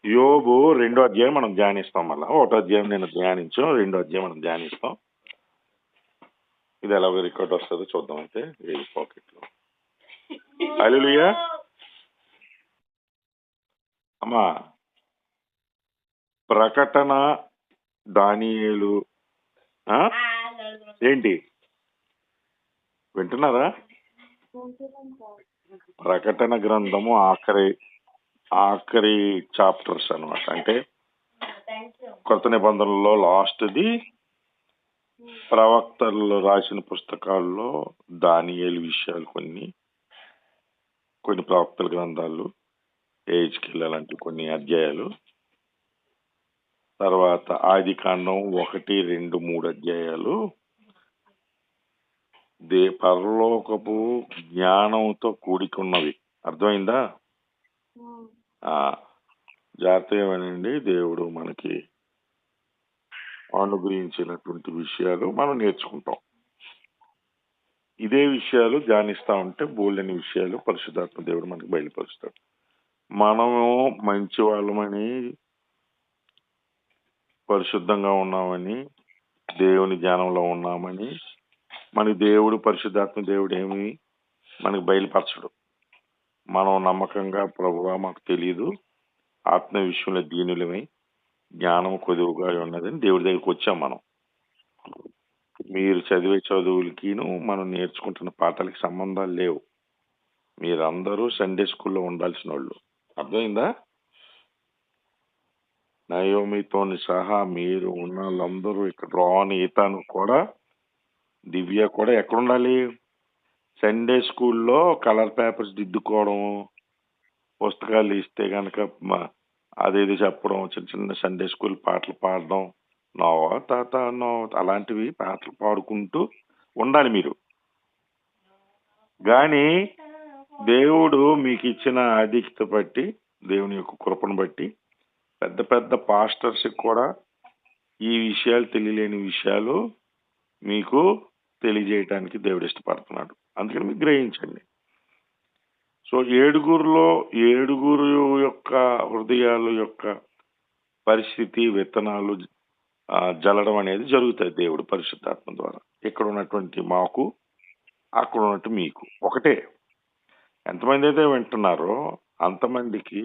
యోబు 2వ అధ్యాయం మనం ధ్యానిస్తాం. మళ్ళా 1వ అధ్యాయం నేను ధ్యానించాం, 2వ అధ్యాయం మనం ధ్యానిస్తాం. ఇది ఎలాగో రికార్డ్ వస్తుందో చూద్దాం. అయితే ఇది పాకెట్ లో. హల్లెలూయా. అమ్మా, ప్రకటన, దానియేలు, ఆ? ఏంటి వింటున్నారా? ప్రకటన గ్రంథము ఆఖరి చాప్టర్స్ అన్నమాట. అంటే కొత్త నిబంధనలో లాస్ట్ది. ప్రవక్తలు రాసిన పుస్తకాల్లో దానియేలు విషయాలు కొన్ని ప్రవక్తల గ్రంథాలు, హెజ్కేలు అలాంటి కొన్ని అధ్యాయాలు. తర్వాత ఆది కాండం 1, 2, 3 అధ్యాయాలు పరలోకపు జ్ఞానంతో కూడుకున్నవి. అర్థమైందా? జాగ్రత్తగా వినండి. దేవుడు మనకి అనుగ్రహించినటువంటి విషయాలు మనం నేర్చుకుంటాం. ఇదే విషయాలు ధ్యానిస్తా ఉంటే బోల్డని విషయాలు పరిశుద్ధాత్మ దేవుడు మనకి బయలుపరుస్తాడు. మనము మంచి వాళ్ళమని, పరిశుద్ధంగా ఉన్నామని, దేవుని ధ్యానంలో ఉన్నామని మనకి దేవుడు, పరిశుద్ధాత్మ దేవుడు ఏమి మనకి బయలుపరచడు. మనం నమ్మకంగా ప్రభువా మాకు తెలియదు, ఆత్మ విషయంలో దీనులమై జ్ఞానం కొదువుగా ఉన్నదని దేవుడి దగ్గరికి వచ్చాం. మనం మీరు చదివే చదువులకిను మనం నేర్చుకుంటున్న పాఠాలకి సంబంధాలు లేవు. మీరందరూ సండే స్కూల్లో ఉండాల్సిన వాళ్ళు. అర్థమైందా? నయోమితో సహా మీరు ఉన్న వాళ్ళందరూ ఇక్కడ రాని ఈతాను కూడా, దివ్య కూడా ఎక్కడ ఉండాలి? సండే స్కూల్లో కలర్ పేపర్స్ దిద్దుకోవడం, పుస్తకాలు ఇస్తే గనక అదేది చెప్పడం, చిన్న చిన్న సండే స్కూల్ పాటలు పాడడం, నోవా తాత నో అలాంటివి పాటలు పాడుకుంటూ ఉండాలి మీరు. కానీ దేవుడు మీకు ఇచ్చిన ఆధిక్యత బట్టి, దేవుని యొక్క కృపను బట్టి పెద్ద పెద్ద పాస్టర్స్ కూడా ఈ విషయాలు తెలియలేని విషయాలు మీకు తెలియజేయటానికి దేవుడు ఇష్టపడుతున్నాడు. అందుకని మీరు గ్రహించండి. సో ఏడుగురు యొక్క హృదయాలు యొక్క పరిస్థితి, విత్తనాలు జల్లడం అనేది జరుగుతుంది దేవుడు పరిశుద్ధాత్మ ద్వారా. ఇక్కడ ఉన్నటువంటి మాకు, అక్కడ ఉన్నట్టు మీకు ఒకటే. ఎంతమంది అయితే వింటున్నారో అంతమందికి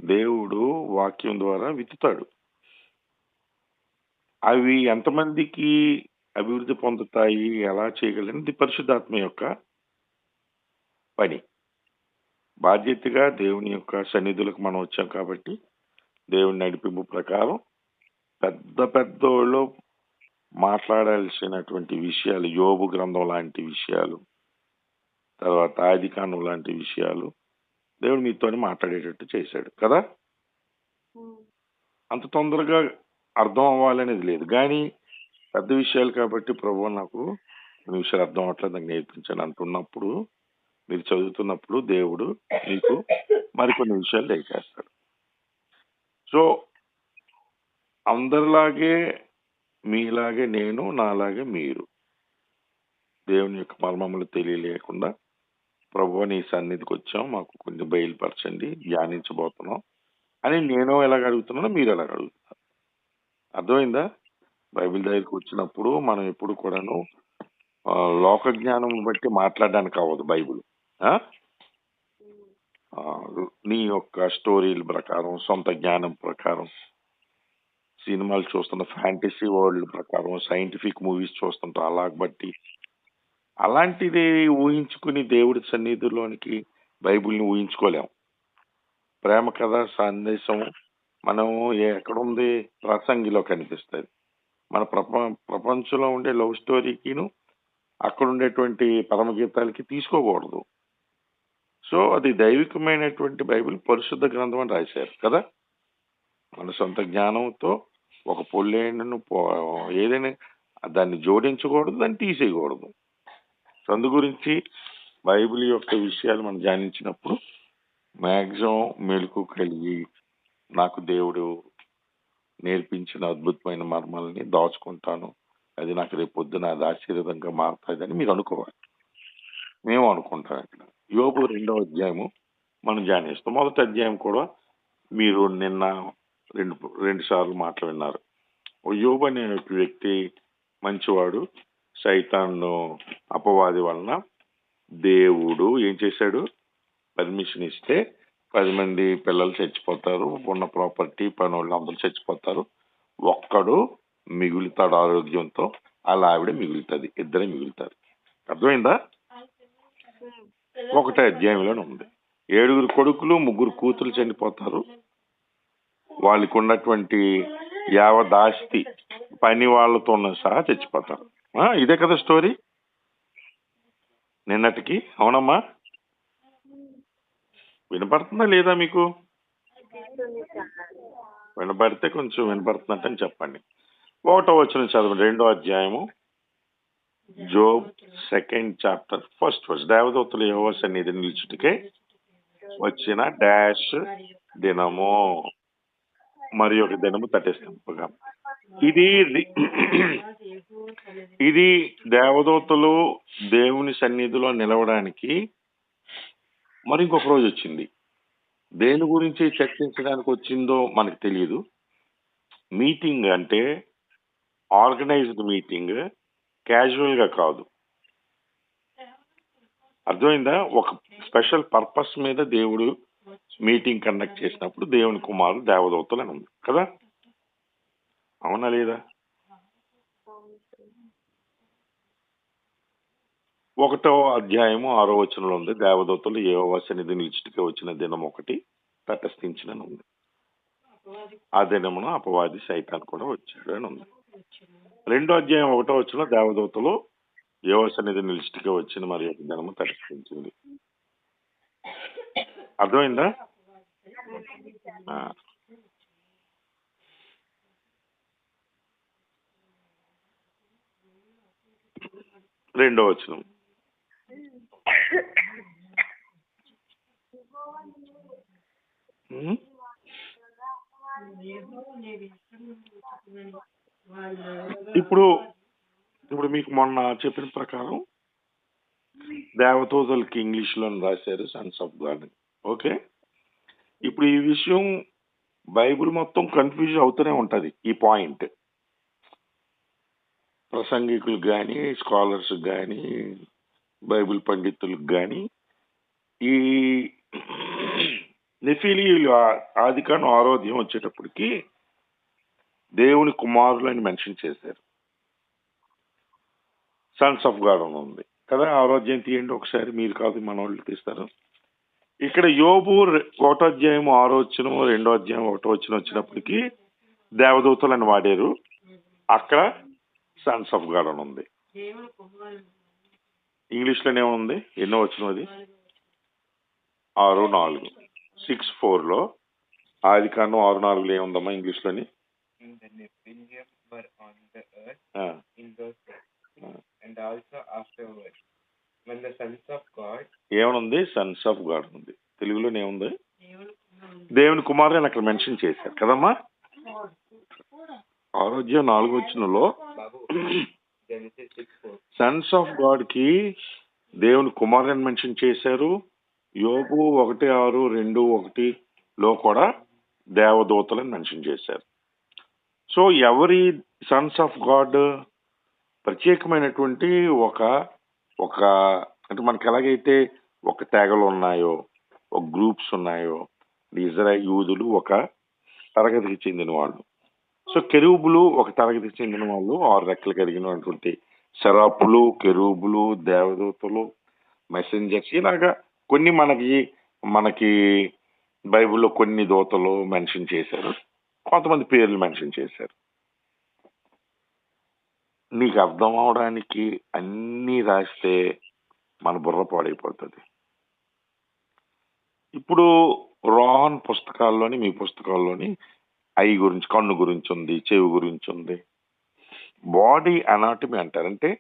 దేవుడు వాక్యం ద్వారా విత్తుతాడు. అవి ఎంతమందికి అభివృద్ధి పొందుతాయి, ఎలా చేయగలది పరిశుద్ధాత్మ యొక్క పని. బాధ్యతగా దేవుని యొక్క సన్నిధులకు మనం వచ్చాం కాబట్టి దేవుని నడిపింపు ప్రకారం పెద్ద పెద్దోళ్ళు మాట్లాడాల్సినటువంటి విషయాలు, యోబు గ్రంథం లాంటి విషయాలు, తర్వాత ఆది కాండం లాంటి విషయాలు దేవుడు మీతోని మాట్లాడేటట్టు చేశాడు కదా. అంత తొందరగా అర్థం అవ్వాలనేది లేదు. కానీ పెద్ద విషయాలు కాబట్టి ప్రభు నాకు కొన్ని విషయాలు అర్థం అవ్వట్లేదు, నాకు నేర్పించాను అంటున్నప్పుడు, మీరు చదువుతున్నప్పుడు దేవుడు మీకు మరికొన్ని విషయాలు దయచేస్తాడు. సో అందరిలాగే మీలాగే నేను, నాలాగే మీరు దేవుని యొక్క మర్మములు తెలియలేకుండా ప్రభు నీ సన్నిధికి వచ్చాం, మాకు కొన్ని బయలుపరచండి, ధ్యానించబోతున్నాం అని నేను ఎలాగ అడుగుతున్నానో మీరు ఎలాగ అడుగుతున్నారు. అర్థమైందా? బైబిల్ దగ్గరికి వచ్చినప్పుడు మనం ఎప్పుడు కూడాను లోక జ్ఞానం బట్టి మాట్లాడడానికి అవ్వదు బైబిల్. నీ యొక్క స్టోరీల ప్రకారం, సొంత జ్ఞానం ప్రకారం, సినిమాలు చూస్తున్న ఫ్యాంటసీ వరల్డ్ ప్రకారం, సైంటిఫిక్ మూవీస్ చూస్తుంటాం అలా బట్టి, అలాంటిది ఊహించుకుని దేవుడి సన్నిధిలోనికి బైబిల్ని ఊహించుకోలేం. ప్రేమ కథ సందేశం మనం ఎక్కడుంది? ప్రసంగిలో కనిపిస్తుంది. మన ప్రపంచంలో ఉండే లవ్ స్టోరీకిను అక్కడ ఉండేటువంటి పరమగీతాలకి తీసుకోకూడదు. సో అది దైవికమైనటువంటి బైబిల్, పరిశుద్ధ గ్రంథం అని రాశారు కదా. మన సొంత జ్ఞానంతో ఒక పొల్లేను ఏదైనా దాన్ని జోడించకూడదు, దాన్ని తీసేయకూడదు. అందు గురించి బైబిల్ యొక్క విషయాలు మనం ధ్యానించినప్పుడు మ్యాక్సిమం మెలకు కలిగి నాకు దేవుడు నేర్పించిన అద్భుతమైన మర్మాలని దాచుకుంటాను, అది నాకు రేపు పొద్దున అది ఆశీర్వాదంగా మారుతుందని మీరు అనుకోవాలి. మేము అనుకుంటాం. ఇక్కడ యోబు 2వ అధ్యాయము మనం ధ్యానిస్తాం. మొదటి అధ్యాయం కూడా మీరు నిన్న రెండు రెండు సార్లు మాటలు విన్నారు. యోబు అనే వ్యక్తి మంచివాడు. సైతాను అపవాది వలన దేవుడు ఏం చేశాడు? పర్మిషన్ ఇస్తే 10 మంది పిల్లలు చచ్చిపోతారు, ఉన్న ప్రాపర్టీ పనోళ్ళు అందరూ చచ్చిపోతారు, ఒక్కడు మిగులుతాడు ఆరోగ్యంతో, అలా ఆవిడ మిగులుతుంది, ఇద్దరే మిగులుతారు. అర్థమైందా? 1వ అధ్యాయంలోనే ఉంది. 7 కొడుకులు 3 కూతురు చనిపోతారు, వాళ్ళకు ఉన్నటువంటి యావదాస్తి పని వాళ్ళతో సహా చచ్చిపోతారు. ఇదే కదా స్టోరీ నిన్నటికి. అవునమ్మా? వినపడుతుందా లేదా మీకు? వినపడితే కొంచెం వినపడుతున్నట్టని చెప్పండి. 1వ వచనం చదవండి. 2వ అధ్యాయము Job 2nd chapter 1st verse. దేవదూతలు యెహోవా సన్నిధిని నిలుచుటకే వచ్చిన డాష్ దినము మరి ఒక దినము తటస్థింపగా. ఇది దేవదూతలు దేవుని సన్నిధిలో నిలవడానికి మరి ఇంకొక రోజు వచ్చింది. దేని గురించి చర్చించడానికి వచ్చిందో మనకు తెలియదు. మీటింగ్ అంటే ఆర్గనైజ్డ్ మీటింగ్, క్యాజువల్ గా కాదు. అర్థమైందా? ఒక స్పెషల్ పర్పస్ మీద దేవుడు మీటింగ్ కండక్ట్ చేసినప్పుడు దేవుని కుమారుడు దేవదూతలు అని ఉంది కదా. అవునా లేదా? 1వ అధ్యాయము 6వ వచనంలో ఉంది, దేవదూతలు యెహోవా సన్నిధిని నిలుచుటకే వచ్చిన దినం ఒకటి తటస్థించిన ఉంది. ఆ దినమున అపవాది సైతాన్ కూడా వచ్చాడు అని ఉంది. 2వ అధ్యాయం 1వ వచనంలో దేవదూతలు యెహోవా సన్నిధిని నిలుచుటకే వచ్చిన మరి ఒక దినము తటస్థించింది. అర్థమైందా? 2వ వచనం ఇప్పుడు మీకు మొన్న చెప్పిన ప్రకారం దేవదూతలకి ఇంగ్లీష్ లో రాశారు సన్స్ ఆఫ్ గాడ్. ఓకే, ఇప్పుడు ఈ విషయం బైబిల్ మొత్తం కన్ఫ్యూజ్ అవుతూనే ఉంటది. ఈ పాయింట్ ప్రసంగికులకు కానీ, స్కాలర్స్ కానీ, బైబిల్ పండితులకు కానీ, ఈ నెఫీలీయులు ఆదికాండం 6వ అధ్యాయం వచ్చేటప్పటికి దేవుని కుమారులని మెన్షన్ చేశారు. సన్స్ ఆఫ్ గాడ్ అని ఉంది కదా. 6వ అధ్యాయం తీయండి ఒకసారి, మీరు కాదు మన వాళ్ళు తీస్తారు. ఇక్కడ యోబు 1వ అధ్యాయం 6వ వచనం, 2వ అధ్యాయం 1వ వచనం వచ్చినప్పటికీ దేవదూతలు అని వాడారు. అక్కడ సన్స్ ఆఫ్ గాడ్ అని ఉంది. ఇంగ్లీష్ లోనే ఉంది. ఎన్నో వచనం అది? 6:4 6:4 ఆదికాండం 6:4 ఏముందమ్మా ఇంగ్లీష్ లోని? ఏమనుంది? సన్స్ ఆఫ్ గాడ్ ఉంది. తెలుగులోనే ఏముంది? దేవుని కుమారుడు అని అక్కడ మెన్షన్ చేశారు కదమ్మా. 6వ అధ్యాయం 4వ వచనంలో సన్స్ ఆఫ్ గాడ్ కి దేవుని కుమారుడు అని మెన్షన్ చేశారు. యోబు 1:6, 2:1 కూడా దేవదూతలని మెన్షన్ చేశారు. సో ఎవరి సన్స్ ఆఫ్ గాడ్? ప్రత్యేకమైనటువంటి ఒక అంటే మనకి ఎలాగైతే ఒక తెగలు ఉన్నాయో, ఒక గ్రూప్స్ ఉన్నాయో, ఇజ్రాయేల్ యూదులు ఒక తరగతికి చెందిన వాళ్ళు. సో కెరూబులు ఒక తరగతికి చెందిన వాళ్ళు, 6 రెక్కలు కలిగినటువంటి శరాపులు, కెరూబులు, దేవదూతలు, మెసెంజర్స్, ఇలాగా కొన్ని మనకి బైబిల్లో కొన్ని దూతలు మెన్షన్ చేశారు, కొంతమంది పేర్లు మెన్షన్ చేశారు. నీకు అర్థం అవడానికి అన్నీ రాస్తే మన బుర్ర పాడైపోతుంది. ఇప్పుడు రోహన్ పుస్తకాల్లోని, మీ పుస్తకాల్లోని ఐ గురించి, కన్ను గురించి ఉంది, చెవి గురించి ఉంది. బాడీ అనాటమీ అంటారు, అంటే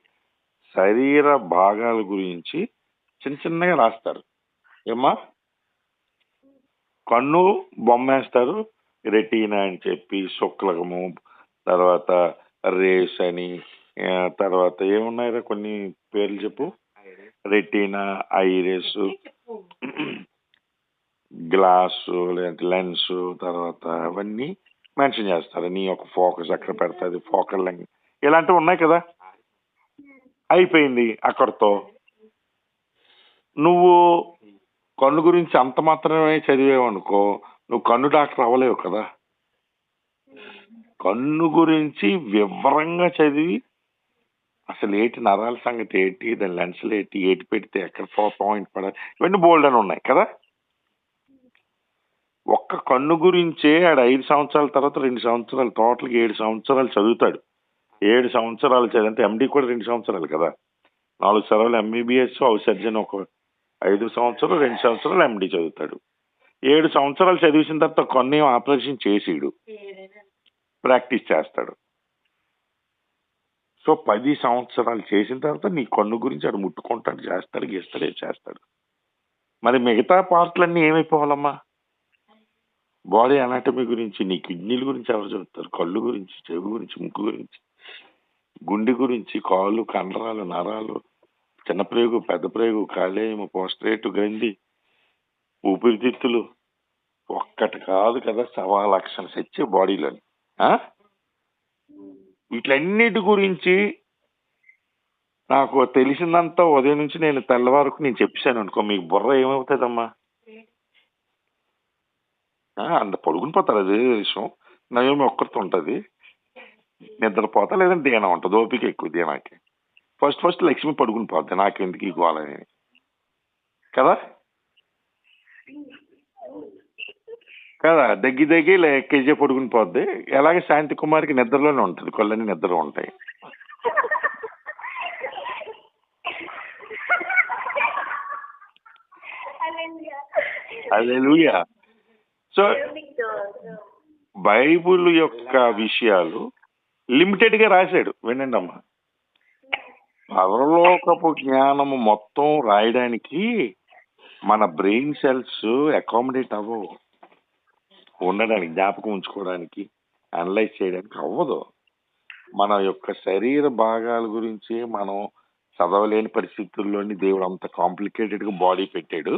శరీర భాగాల గురించి చిన్న చిన్నగా రాస్తారు. ఏమ్మా? కన్ను బొమ్మేస్తారు, రెటీనా అని చెప్పి, శుక్లకము, తర్వాత రేస్ అని, తర్వాత ఏమున్నాయిరా కొన్ని పేర్లు చెప్పు. రెటీనా, ఐరిస్, గ్లాసు లేదంటే లెన్స్ తర్వాత అవన్నీ మెన్షన్ చేస్తారు. నీ యొక్క ఫోకస్ ఎక్కడ పెడతాది, ఫోకల్ లెంగ్ ఇలాంటివి ఉన్నాయి కదా. అయిపోయింది అక్కడితో. నువ్వు కన్ను గురించి అంత మాత్రమే చదివేవనుకో, నువ్వు కన్ను డాక్టర్ అవ్వలేవు కదా. కన్ను గురించి వివరంగా చదివి అసలు ఏంటి నరాల సంగతి ఏంటి, దాని లెన్సులు ఏంటి, ఏటి పెడితే ఎక్కడ పాయింట్ పడాలి, ఇవన్నీ బోల్డ్ అని ఉన్నాయి కదా. ఒక్క కన్ను గురించే ఆడు 5 సంవత్సరాల తర్వాత 2 సంవత్సరాలు, టోటల్గా 7 సంవత్సరాలు చదువుతాడు. 7 సంవత్సరాలు చదివితే ఎండి కూడా 2 సంవత్సరాలు కదా. 4 సంవత్సరాలు ఎంబీబీఎస్, హౌస్ సర్జన్ ఒక 5 సంవత్సరాలు, 2 సంవత్సరాలు ఎండి చదువుతాడు. 7 సంవత్సరాలు చదివిన తర్వాత కొన్ని ఆపరేషన్ చేసిడు, ప్రాక్టీస్ చేస్తాడు. సో 10 సంవత్సరాలు చేసిన తర్వాత నీ కన్ను గురించి ఆడు ముట్టుకుంటాడు, చేస్తాడు, గీస్తాడు, చేస్తాడు. మరి మిగతా పార్ట్లన్నీ ఏమైపోవాలమ్మా? బాడీ అనాటమీ గురించి, నీ కిడ్నీల గురించి ఎవరు చెబుతారు? కళ్ళు గురించి, చెవి గురించి, ముక్కు గురించి, గుండె గురించి, కాళ్ళు, కండరాలు, నరాలు, చిన్న ప్రేగు, పెద్ద ప్రేగు, కాలేయము, పోస్ట్రేట్ గ్రంథి, ఊపిరితిత్తులు, ఒక్కటి కాదు కదా 1,00,000 సచ్చే బాడీలోని. వీటిలన్నిటి గురించి నాకు తెలిసిందంతా ఉదయం నుంచి నేను తెల్లవారుకు నేను చెప్పాను అనుకో, మీకు బుర్ర ఏమవుతుందమ్మా? అంత పడుకుని పోతారు, అదే విషయం. నయం ఒక్కరితో ఉంటుంది, నిద్రపోతా, లేదంటే దీనా ఉంటుంది, ఓపిక ఎక్కువ దీనాకి. ఫస్ట్ లక్ష్మి పడుకుని పోద్ది, నాకెందుకు ఈ గోళని కదా. కదా దగ్గి కేజీ పడుకుని పోద్ది. ఎలాగే శాంతి కుమార్కి నిద్రలోనే ఉంటుంది, కొళ్ళని నిద్రలో ఉంటాయి. హల్లెలూయా. సో బైబుల్ యొక్క విషయాలు లిమిటెడ్ గా రాశాడు. వినండి అమ్మా, పరలోకపు జ్ఞానము మొత్తం రాయడానికి మన బ్రెయిన్ సెల్స్ అకామిడేట్ అవ్వవు. ఉండడానికి, జ్ఞాపకం ఉంచుకోవడానికి, అనలైజ్ చేయడానికి అవ్వదు. మన యొక్క శరీర భాగాల గురించి మనం చదవలేని పరిస్థితుల్లోని దేవుడు అంత కాంప్లికేటెడ్ గా బాడీ పెట్టాడు.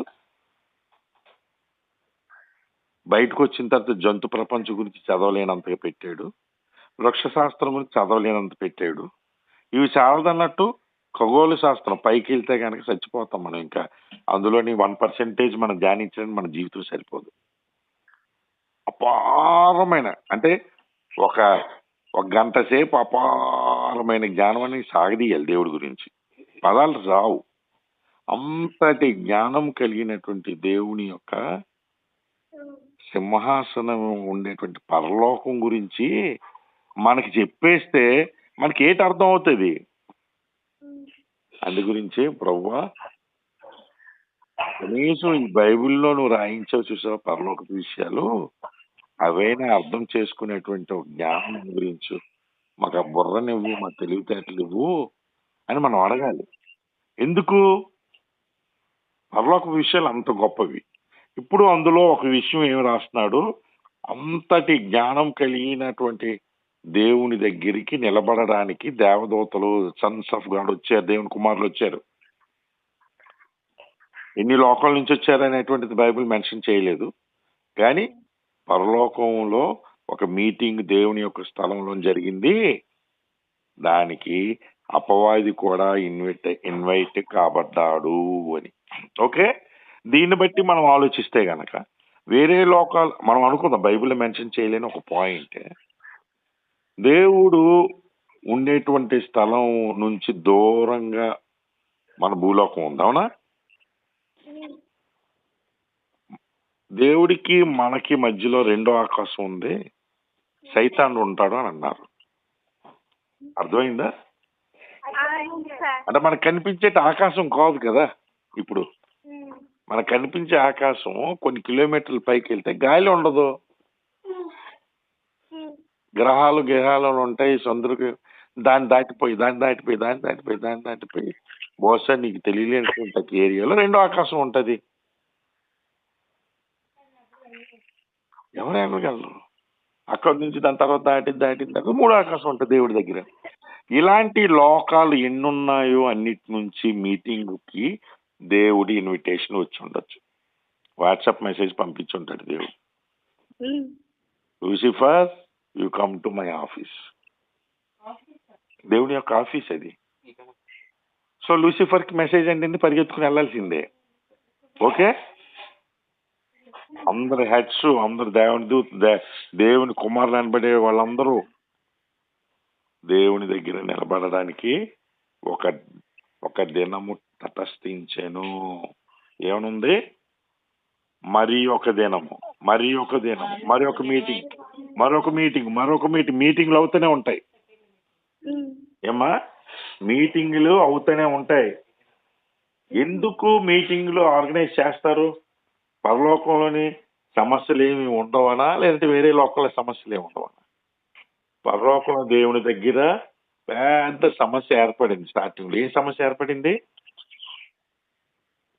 బయటకు వచ్చిన తర్వాత జంతు ప్రపంచం గురించి చదవలేనంతగా పెట్టాడు, వృక్ష శాస్త్రం గురించి చదవలేనంత పెట్టాడు. ఇవి చాలదన్నట్టు ఖగోళ శాస్త్రం పైకి వెళ్తే కనుక చచ్చిపోతాం మనం. ఇంకా అందులోని 1% మనం ధ్యానించడానికి మన జీవితం సరిపోదు. అపారమైన, అంటే ఒక గంట సేపు అపారమైన జ్ఞానాన్ని సాగదీయాలి దేవుడి గురించి, పదాలు రావు. అంతటి జ్ఞానం కలిగినటువంటి దేవుని యొక్క సింహాసనం ఉండేటువంటి పరలోకం గురించి మనకి చెప్పేస్తే మనకి ఏంటి అర్థం అవుతుంది? అందు గురించి ప్రభువా, కనీసం ఈ బైబిల్లో నువ్వు రాయించావు చూసావు పరలోక విషయాలు, అవైనా అర్థం చేసుకునేటువంటి ఒక జ్ఞానం గురించి మాకు ఆ బుర్రనివ్వు, మా తెలివితేటలు ఇవ్వు అని మనం అడగాలి. ఎందుకు? పరలోక విషయాలు అంత గొప్పవి. ఇప్పుడు అందులో ఒక విషయం ఏమి రాస్తున్నాడు, అంతటి జ్ఞానం కలిగినటువంటి దేవుని దగ్గరికి నిలబడడానికి దేవదూతలు, సన్స్ ఆఫ్ గాడ్ వచ్చారు, దేవుని కుమారులు వచ్చారు. ఎన్ని లోకాల నుంచి వచ్చారు అనేటువంటిది బైబిల్ మెన్షన్ చేయలేదు, కానీ పరలోకంలో ఒక మీటింగ్ దేవుని యొక్క స్థలంలో జరిగింది. దానికి అపవాది కూడా ఇన్వైట్ కాబడ్డాడు అని. ఓకే, దీన్ని బట్టి మనం ఆలోచిస్తే గనక వేరే లోకాలు మనం అనుకుందాం, బైబిల్ మెన్షన్ చేయలేని ఒక పాయింట్, దేవుడు ఉండేటువంటి స్థలం నుంచి దూరంగా మన భూలోకం ఉంది, అవునా? దేవుడికి మనకి మధ్యలో రెండో ఆకాశం ఉంది, సైతానుడు ఉంటాడు అని అన్నారు. అర్థమైందా? అంటే మనకు కనిపించే ఆకాశం కాదు కదా. ఇప్పుడు మనకు కనిపించే ఆకాశం కొన్ని కిలోమీటర్ల పైకి వెళ్తే గాలి ఉండదు, గ్రహాలు ఉంటాయి, చంద్రుడికి దాన్ని దాటిపోయి బహుశా నీకు తెలియలేనటువంటి ఏరియాలో రెండో ఆకాశం ఉంటది. ఎవరు వెళ్ళగలరు? అక్కడి నుంచి దాని తర్వాత దాటిన తర్వాత మూడో ఆకాశం ఉంటుంది దేవుడి దగ్గర. ఇలాంటి లోకాలు ఎన్నున్నాయో అన్నిటి నుంచి మీటింగ్ కి దేవుడి ఇన్విటేషన్ వచ్చి ఉండొచ్చు. వాట్సాప్ మెసేజ్ పంపించుంటాడు దేవుడు. Lucifer, you come to my office. దేవుడి యొక్క ఆఫీస్ అది. సో లూసిఫర్ కి మెసేజ్ అంటే పరిగెత్తుకుని వెళ్ళాల్సిందే. ఓకే, అందరు హెడ్స్, అందరు దేవుని కుమారులు అనబడే వాళ్ళందరూ దేవుని దగ్గర నిలబడడానికి ఒక దినము తటస్థించెను. ఏమనుంది? మరి ఒక దినము, మరొక మీటింగ్లు అవుతూనే ఉంటాయి. ఏమ్మా, మీటింగ్లు అవుతూనే ఉంటాయి. ఎందుకు మీటింగ్లు ఆర్గనైజ్ చేస్తారు? పరలోకంలోని సమస్యలు ఏమి ఉండవనా, లేదంటే వేరే లోకంలో సమస్యలు ఏమి ఉండవనా? పరలోకంలో దేవుని దగ్గర పెద్ద సమస్య ఏర్పడింది. స్టార్టింగ్ లో ఏ సమస్య ఏర్పడింది?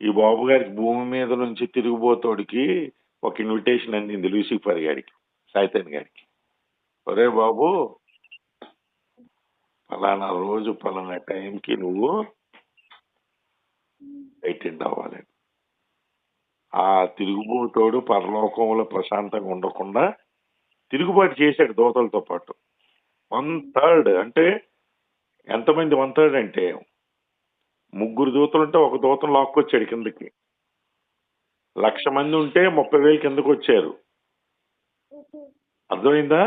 ఈ బాబు గారికి భూమి మీద నుంచి తిరిగిపోతాడికి ఒక ఇన్విటేషన్ అందింది లూసిఫర్ గారికి, సైతాన్ గారికి. ఒరే బాబు, ఫలానా రోజు ఫలానా టైంకి నువ్వు అటెండ్ అవ్వాలి. ఆ తిరుగుబోతోడు పరలోకంలో ప్రశాంతంగా ఉండకుండా తిరుగుబాటు చేశాడు దోతలతో పాటు. 1/3 అంటే ఎంతమంది? 1/3 అంటే 3 దూతలుంటే ఒక దూతను లాక్కొచ్చాడు కిందకి. 1,00,000 మంది ఉంటే 30,000 కిందకు వచ్చారు. అర్థమైందా?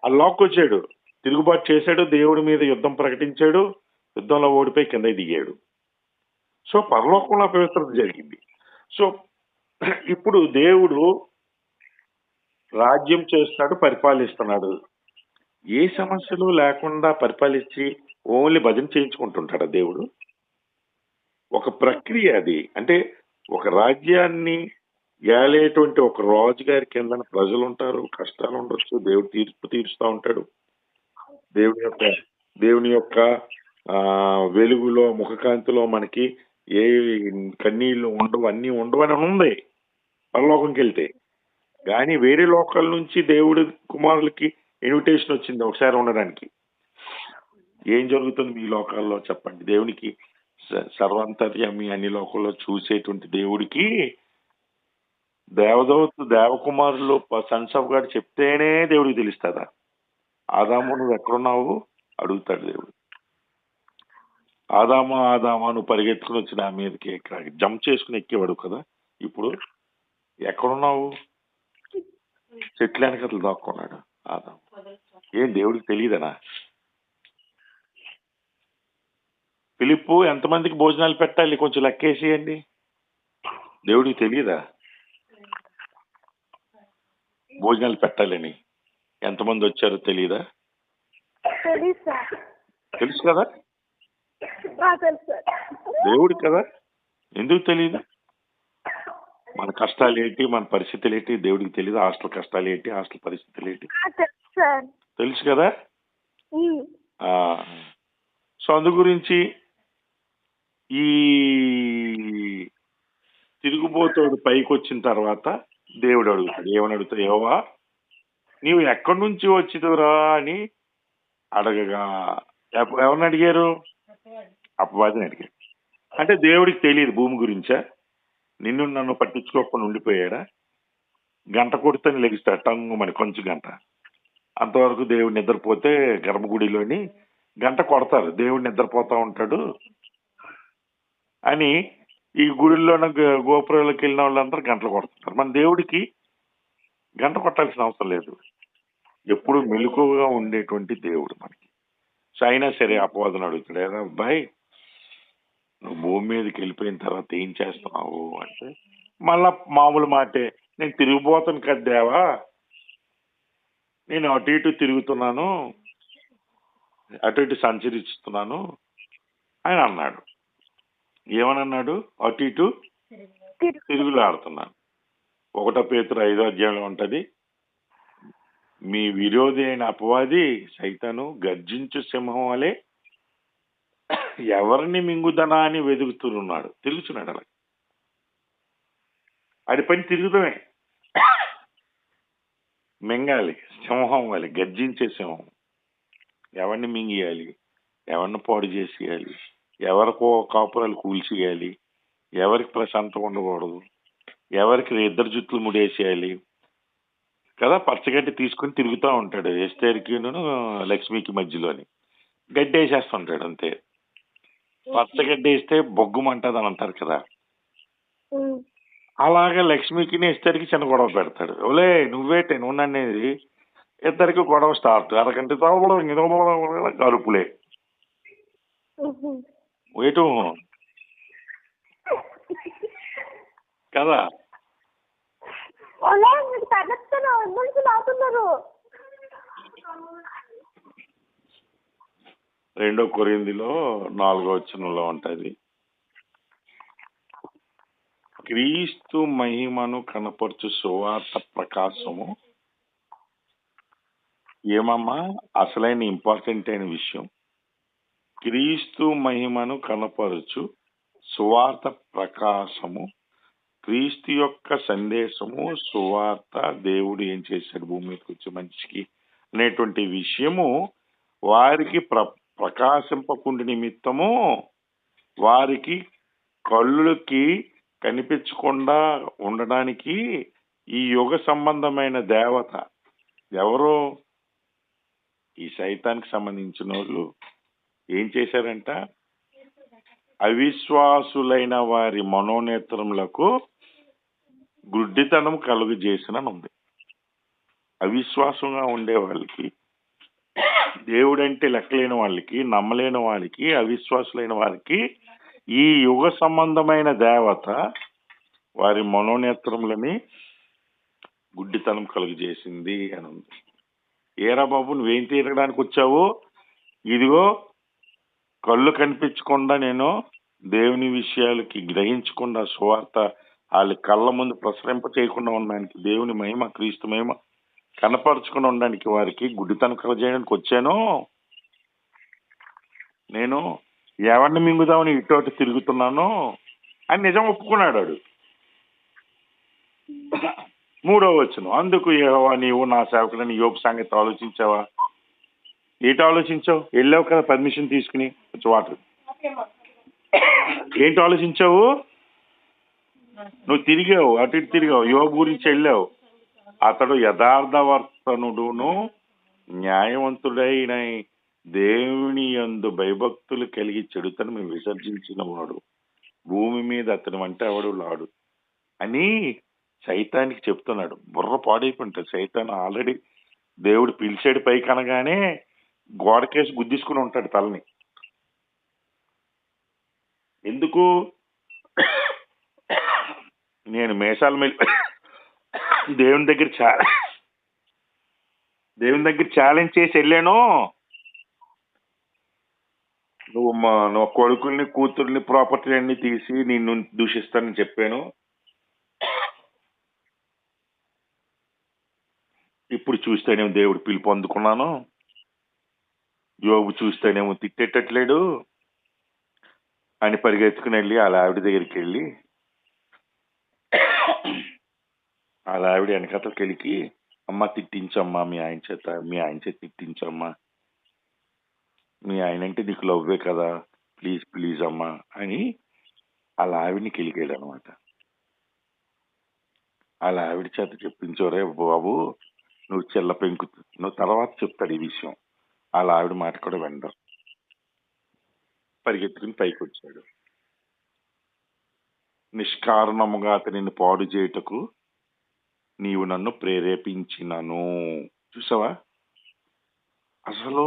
ఆ లాక్కొచ్చాడు, తిరుగుబాటు చేశాడు, దేవుడి మీద యుద్ధం ప్రకటించాడు, యుద్ధంలో ఓడిపోయి కిందకి దిగాడు. సో పరలోకంలో పవిత్రత జరిగింది. సో ఇప్పుడు దేవుడు రాజ్యం చేస్తున్నాడు, పరిపాలిస్తున్నాడు. ఏ సమస్యలు లేకుండా పరిపాలించి ఓన్లీ భజన చేయించుకుంటుంటాడా దేవుడు? ఒక ప్రక్రియ అది. అంటే ఒక రాజ్యాన్ని ఏలేటువంటి ఒక రాజు గారి కింద ప్రజలు ఉంటారు, కష్టాలు ఉండొచ్చు, దేవుడు తీర్పు తీరుస్తూ ఉంటాడు. దేవుని యొక్క వెలుగులో, ముఖకాంతిలో మనకి ఏ కన్నీళ్లు ఉండవు, అన్ని ఉండవని ఉంది పరలోకంకి వెళ్తే. కానీ వేరే లోకాల నుంచి దేవుడి కుమారులకి ఇన్విటేషన్ వచ్చింది ఒకసారి ఉండడానికి. ఏం జరుగుతుంది మీ లోకాల్లో చెప్పండి? దేవునికి సర్వాంతర్యామి అన్ని లోకాల్లో చూసేటువంటి దేవుడికి దేవకుమారులు సన్స్ ఆఫ్ గాడ్ చెప్తేనే దేవుడికి తెలుస్తుందా? ఆదాము నువ్వు ఎక్కడున్నావు అడుగుతాడు దేవుడు. ఆదామా నువ్వు పరిగెత్తుకుని వచ్చి నా మీదకి జంప్ చేసుకుని ఎక్కేవాడు కదా, ఇప్పుడు ఎక్కడున్నావు? చెట్ల వెనకలు దాక్కున్నాడు ఆదాము. ఏం దేవుడికి తెలియదనా? ఫిలిప్పు ఎంతమందికి భోజనాలు పెట్టాలి కొంచెం లెక్కేసేయండి, దేవుడికి తెలియదా భోజనాలు పెట్టాలని? ఎంతమంది వచ్చారో తెలియదా? తెలుసు కదా, దేవుడు కదా, ఎందుకు తెలియదు? మన కష్టాలు ఏంటి, మన పరిస్థితులు ఏంటి దేవుడికి తెలియదు? హాస్టల్ కష్టాలు ఏంటి, హాస్టల్ పరిస్థితులు ఏంటి తెలుసు కదా. సో అందు గురించి ఈ తిరుగుబోతోడు పైకి వచ్చిన తర్వాత దేవుడు అడుగుతాడు. ఏమని అడుగుతాడు? యెహోవా నీవు ఎక్కడి నుంచి వచ్చిదురా అని అడగగా ఎవరిని అడిగారు? అపవాదిని అడిగారు. అంటే దేవుడికి తెలియదు భూమి గురించా? నిన్ను నన్ను పట్టించుకోకుండా ఉండిపోయాడా? గంట కొడితేనే లెగిస్తాడు టంగు మరి కొంచెం గంట. అంతవరకు దేవుడు నిద్రపోతే గర్భగుడిలోని గంట కొడతారు, దేవుడు నిద్రపోతా ఉంటాడు అని ఈ గుడిలోన గోపురాలకు వెళ్ళిన వాళ్ళందరూ గంటలు కొడుతుంటారు. మన దేవుడికి గంట కొట్టాల్సిన అవసరం లేదు, ఎప్పుడు మెలకువగా ఉండేటువంటి దేవుడు మనకి. సో అయినా సరే అపవాదం అడుగుతాడు, ఏదా అబ్బాయి నువ్వు భూమి మీదకి వెళ్ళిపోయిన తర్వాత ఏం చేస్తున్నావు అంటే మళ్ళా మామూలు మాటే, నేను తిరిగిపోతాను కదా దేవా, నేను అటు ఇటు తిరుగుతున్నాను, అటు ఇటు సంచరిస్తున్నాను ఆయన అన్నాడు. ఏమని అన్నాడు? అటు ఇటు తిరుగులాడుతున్నాను. 1 పేతురు 5వ అధ్యాయంలో ఉంటది, మీ విరోధి అయిన అపవాది సైతాను గర్జించు సింహం వలె ఎవరిని మింగుదనా అని వెతుకుతున్నాడు, తిరుగుతున్నాడు. అలా అది పని తిరుగుతామే, మింగాలి, సింహం వలె గర్జించే సింహం. ఎవరిని మింగియాలి, ఎవరిని పాడు చేసేయాలి, ఎవరికో కాపురాలు కూల్చేయాలి, ఎవరికి ప్రశాంతంగా ఉండకూడదు, ఎవరికి ఇద్దరు జుట్లు ముడేసేయాలి కదా. పచ్చగడ్డి తీసుకుని తిరుగుతూ ఉంటాడు ఎస్తేరికి లక్ష్మికి మధ్యలోని గడ్డి వేసేస్తుంటాడు అంతే. పచ్చగడ్డి వేస్తే బొగ్గుమంటది అని అంటారు కదా. అలాగే లక్ష్మికి ఎస్తేరికి చిన్న గొడవ పెడతాడు. ఓలే నువ్వేటే నువ్వు అనేది. ఇద్దరికి గొడవ స్టార్ట్. అరగంట కరుపులే ఎటు కదా. రెండో కొరింథీలో 4వ వచనంలో ఉంటది, క్రీస్తు మహిమను కనపరచు సువార్త ప్రకాశము. ఏమమ్మా అసలైన ఇంపార్టెంట్ అయిన విషయం, క్రీస్తు మహిమను కనపరచు సువార్త ప్రకాశము, క్రీస్తు యొక్క సందేశము సువార్త, దేవుడు ఏం చేశాడు భూమి మీదకి వచ్చే మనిషికి అనేటువంటి విషయము వారికి ప్రకాశింపకుండి నిమిత్తము, వారికి కళ్ళుకి కనిపించకుండా ఉండడానికి ఈ యుగ సంబంధమైన దేవత ఎవరో ఈ సైతానికి సంబంధించిన వాళ్ళు ఏం చేశారంట, అవిశ్వాసులైన వారి మనోనేత్రములకు గుడ్డితనం కలుగు చేసినని ఉంది. అవిశ్వాసంగా ఉండే వాళ్ళకి, దేవుడంటే లెక్కలేని వాళ్ళకి, నమ్మలేని వాళ్ళకి, అవిశ్వాసులైన వారికి ఈ యుగ సంబంధమైన దేవత వారి మనోనేత్రములని గుడ్డితనం కలుగు చేసింది అని ఉంది. ఏరా బాబు నువ్వేం తీరడానికి వచ్చావు? ఇదిగో కళ్ళు కనిపించకుండా నేను దేవుని విషయాలకి గ్రహించకుండా సువార్త వాళ్ళ కళ్ళ ముందు ప్రసరింప చేయకుండా ఉండడానికి, దేవుని మహిమ క్రీస్తు మహిమ కనపరచుకుని ఉండడానికి వారికి గుడ్డితనం కలగజేయడానికి వచ్చాను. నేను ఎవరిని మింగుదామని ఇటు తిరుగుతున్నాను అని నిజం ఒప్పుకున్నాడు వాడు. 3వ వచనం, అందుకు యెహోవా నీవు నా సేవకులని యోబు సంగతి ఆలోచించావా? ఏంటి ఆలోచించావు? వెళ్ళావు కదా పర్మిషన్ తీసుకుని వాటర్, ఏంటి ఆలోచించావు? నువ్వు తిరిగావు, అటు ఇటు తిరిగావు, యోబు గురించి వెళ్ళావు. అతడు యథార్థవర్తనుడును న్యాయవంతుడైన దేవుని యందు భయభక్తులు కలిగి చెడుతను విసర్జించిన వాడు, భూమి మీద అతని వంటి ఎవడు లాడు అని సైతానికి చెప్తున్నాడు. బుర్ర పాడైపోయింటాడు సైతాన్. ఆల్రెడీ దేవుడు పిలిచాడు పైకి అనగానే గోడకేసి గుద్దిసుకుని ఉంటాడు తలని. ఎందుకు? నేను మేషాల మీద దేవుని దగ్గర ఛాలెంజ్ చేసి వెళ్ళాను. నువ్వు కొడుకుల్ని కూతుర్ని ప్రాపర్టీ అన్ని తీసి నిన్ను దూషిస్తానని చెప్పాను. ఇప్పుడు చూస్తేనేమో దేవుడు పిలుపు అందుకున్నాను, యోబు చూస్తేనేమో తిట్టేటట్లేడు అని పరిగెత్తుకుని వెళ్ళి వాళ్ళ ఆవిడ దగ్గరికి వెళ్ళి వాళ్ళ ఆవిడ వెనకతలకి వెళ్ళి, అమ్మ తిట్టించమ్మా మీ ఆయన చేత తిట్టించమ్మా, మీ ఆయన అంటే నీకు లవ్వే కదా, ప్లీజ్ ప్లీజ్ అమ్మా అని వాళ్ళ ఆవిడని కెలికాడు అనమాట. వాళ్ళ ఆవిడ చేత చెప్పించోరే బాబు నువ్వు చెల్ల పెంకు, నువ్వు తర్వాత చెప్తాడు ఈ విషయం. వాళ్ళ ఆవిడ మాట కూడా వెండం పరిగెత్తుకుని పైకి వచ్చాడు. నిష్కారణముగా అతనిని పాడు చేయుటకు నీవు నన్ను ప్రేరేపించినను. చూసావా? అసలు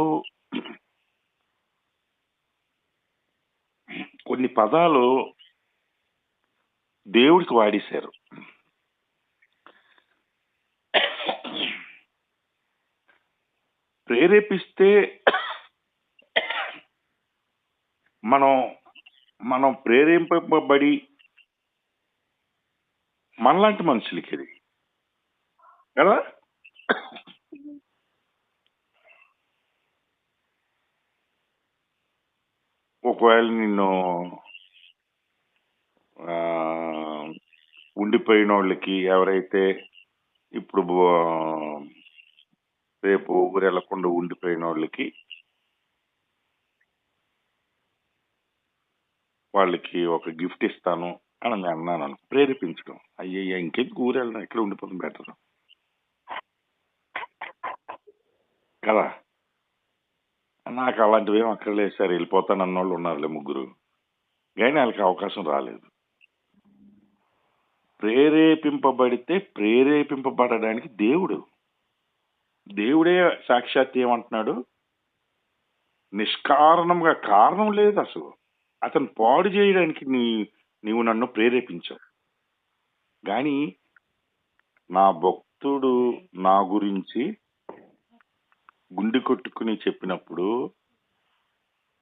కొన్ని పదాలు దేవుడికి వాడేశారు. ప్రేరేపిస్తే మనం ప్రేరేపింపబడి మనలాంటి మనుషులకి ఇది కదా. ఒకవేళ నిన్ను ఉండిపోయిన వాళ్ళకి, ఎవరైతే ఇప్పుడు రేపు ఊరు వెళ్లకుండా ఉండిపోయిన వాళ్ళకి ఒక గిఫ్ట్ ఇస్తాను అని నేను అన్నాను. ప్రేరేపించడం. అయ్యయ్య ఇంకెందుకు ఊరు వెళ్ళడం, ఇక్కడ ఉండిపోతుంది బెటర్ కదా. నాకు అలాంటివి ఏం అక్కర్లేదు సార్, వెళ్ళిపోతాను అన్నోళ్ళు ఉన్నారులే ముగ్గురు, కానీ వాళ్ళకి అవకాశం రాలేదు. ప్రేరేపింపబడితే ప్రేరేపింపబడడానికి దేవుడే సాక్షాత్ ఏమంటున్నాడు, నిష్కారణంగా, కారణం లేదు అసలు, అతను పాడు చేయడానికి నీవు నన్ను ప్రేరేపించావు. కానీ నా భక్తుడు నా గురించి గుండె కొట్టుకుని చెప్పినప్పుడు,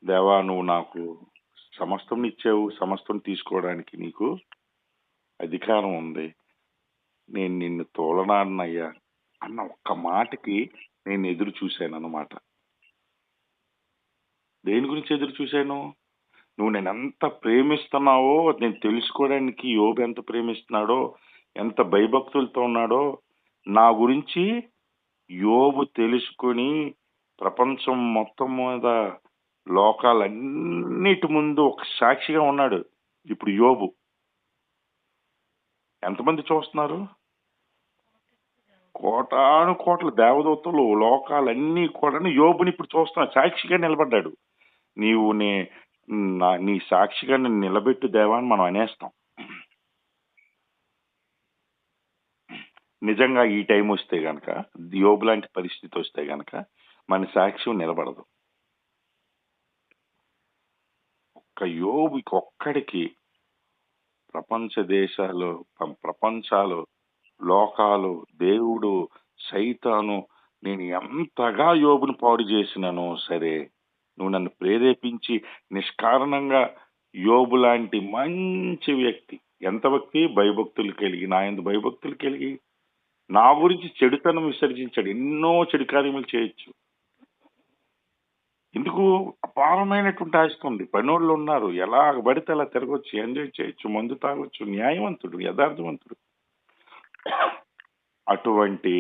దేవా నువ్వు నాకు సమస్తం ఇచ్చావు, సమస్తం తీసుకోవడానికి నీకు అధికారం ఉంది, నేను నిన్ను తోలనాన్నయ్యా అన్న ఒక్క మాటకి నేను ఎదురు చూశాను అన్నమాట. దేని గురించి ఎదురు చూశాను? నువ్వు నేను ఎంత ప్రేమిస్తున్నావో నేను తెలుసుకోవడానికి, యోబు ఎంత ప్రేమిస్తున్నాడో, ఎంత భయభక్తులతో ఉన్నాడో నా గురించి యోబు తెలుసుకుని ప్రపంచం మొత్తం మీద లోకాలన్నిటి ముందు ఒక సాక్షిగా ఉన్నాడు. ఇప్పుడు యోబు ఎంతమంది చూస్తున్నారు? కోటాను కోట్ల దేవదూతలు, లోకాలన్నీ కూడా యోబుని ఇప్పుడు చూస్తున్నా, సాక్షిగా నిలబడ్డాడు. నీవు నీ సాక్షిగా నేను నిలబెట్టు దేవా అని మనం అనేస్తాం. నిజంగా ఈ టైం వస్తే గనక, యోబు లాంటి పరిస్థితి వస్తే గనక మన సాక్ష్యం నిలబడదు. ఒక్క యోబుకి ఒక్కడికి ప్రపంచ దేశాలు, ప్రపంచాలు, లోకాలు, దేవుడు, సైతాను నేను ఎంతగా యోబుని పాడు చేసినానో సరే, నువ్వు నన్ను ప్రేరేపించి నిష్కారణంగా యోబు లాంటి మంచి వ్యక్తి, ఎంత వ్యక్తి, భయభక్తులు కలిగి, నా యందు భయభక్తులు కలిగి నా గురించి చెడుతనం విసర్జించాడు. ఎన్నో చెడు కార్యములు చేయొచ్చు, ఎందుకు అపారమైనటువంటి ఆస్తుంది, పనోళ్ళు ఉన్నారు, ఎలా పడితే అలా తిరగొచ్చు, ఎంజాయ్ చేయొచ్చు, మందు తాగొచ్చు, న్యాయవంతుడు, యథార్థవంతుడు. అటువంటి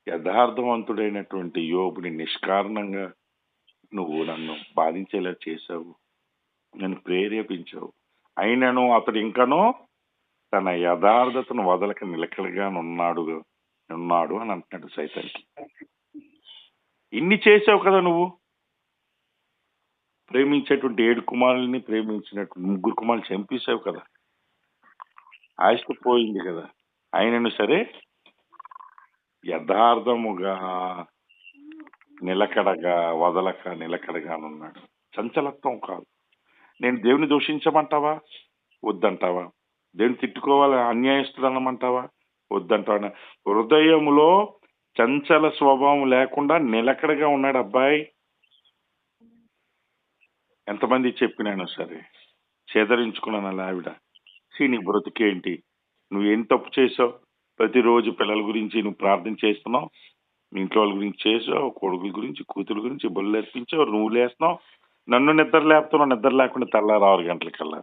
యథార్థవంతుడైనటువంటి యోబుని నిష్కారణంగా నువ్వు నన్ను బాధించేలా చేశావు, నన్ను ప్రేరేపించావు. అయినను అతడు ఇంకనూ తన యథార్థతను వదలక నిలకడగా ఉన్నాడు అని అంటున్నాడు సైతానికి. ఇన్ని చేసావు కదా నువ్వు, ప్రేమించేటువంటి 7 కుమారుల్ని ప్రేమించినట్టు 3 కుమారులు చంపేశావు కదా, ఆస్తి పోయింది కదా, అయినను సరే యథార్థముగా నిలకడగా వదలక నిలకడగా ఉన్నాడు. చంచలత్వం కాదు. నేను దేవుని దూషించమంటావా? వద్దంటావా? దేవుని తిట్టుకోవాలి, అన్యాయస్తుడు అన్నమంటావా? వద్దంటావా? హృదయములో చంచల స్వభావం లేకుండా నిలకడగా ఉన్నాడు అబ్బాయి. ఎంతమంది చెప్పినాను సరే చేదరించుకున్నాను అలా ఆవిడ. నీ బ్రతుకేంటి, నువ్వేం తప్పు చేసావు? ప్రతిరోజు పిల్లల గురించి నువ్వు ప్రార్థన చేస్తున్నావు, మీ ఇంట్లో వాళ్ళ గురించి చేసావు, కొడుకుల గురించి, కూతురు గురించి బొల్లు లేపించావు, నువ్వు లేస్తున్నావు, నన్ను నిద్ర లేపుతున్నావు. నిద్ర లేకుండా తెల్లారు 6 గంటలకల్లా